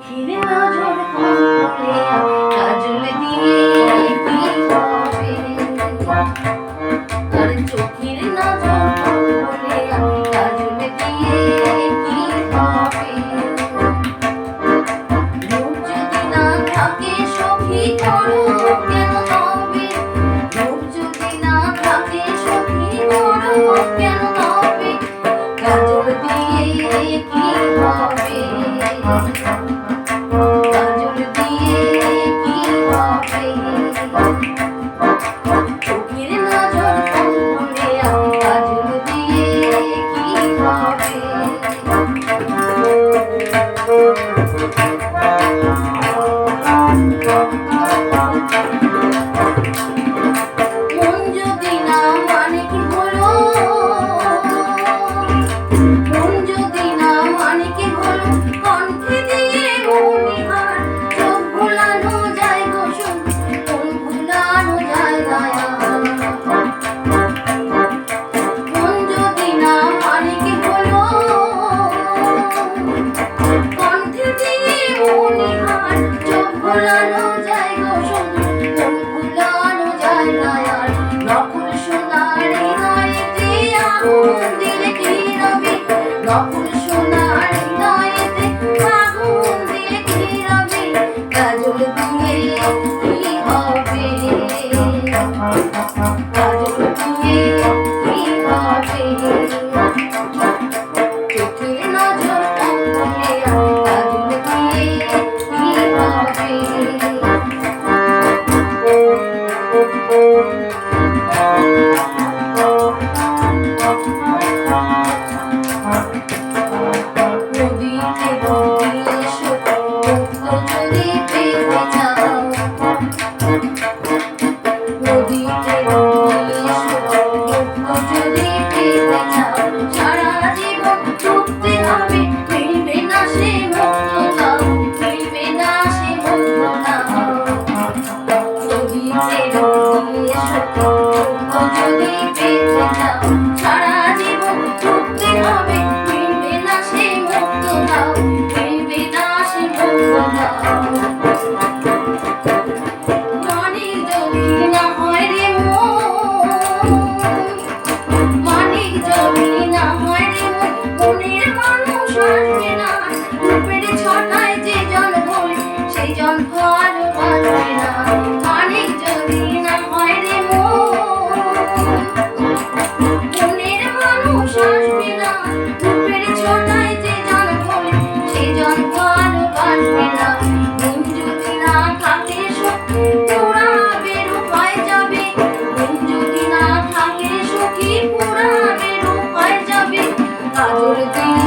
ঘিরে নজর বলে কাজল দিয়ে কি হবে, আর চোখের নজর বলে কাজল দিয়ে কি হবে। রূপ যদি না থাকে সখী করো কেন তবে, রূপ যদি না থাকে সখী করো কেন তবে, কাজল দিয়ে কি হবে, কাজল দিয়ে কি হবে। চোখের নজর বলে কাজল দিয়ে কি হবে। মন যদি না মানে কি হলো, মন যদি না মানে কি হলো, কণ্ঠে দিয়ে মনিহার চোখ ভোলানো যায় গো শুধু, মন ভোলানো যায় দয়াল। মন যদি না মানে কি হলো, কণ্ঠে দিয়ে মনিহার চোখ ভোলানো যায় গো শুধু, মন ভোলানো যায় দয়াল। নকুল সোনার হৃদয়েতে আগুন দিলে কি রবে, নকুল সোনার হৃদয়েতে আগুন দিলে কি রবে, কাজল দিয়ে কি হবে, কাজল দিয়ে কি হবে। চোখের নজর বলে কাজল দিয়ে কি হবে। নদীতে ডুবিয়ে মুক্ত যদি পেতে চাও, নদীতে ডুবিয়ে মুক্ত যদি পেতে চাও, সারা জীবন ডুবতে হবে, মিলবে না সে মুক্ততাও, মিলবে না সে মুক্ততাও। নদীতে ডুবিয়ে মুক্ত যদি পেতে চাও, সারা জীবন ডুবতে হবে, মিলবে না সে মুক্ততাও, মিলবে না সে মুক্ততাও। মানিক যদি না হয় রে মন, মানিক যদি না হয় রে মন, মনের মানুষ আসবে না, রূপের ছটায় যে জন ভোলে সেই জন আর বাঁচবে না। মানিক যদি না হয় রে মন, মনের মানুষ আসবে না, রূপের ছটায় যে জন ভোলে সেই জন আর বাঁচবে না। মন যদি না থাকে সখী পোড়াবে রূপায় যাবে, মন যদি না থাকে সখী পোড়াবে রূপায় যাবে, কাজল দিয়ে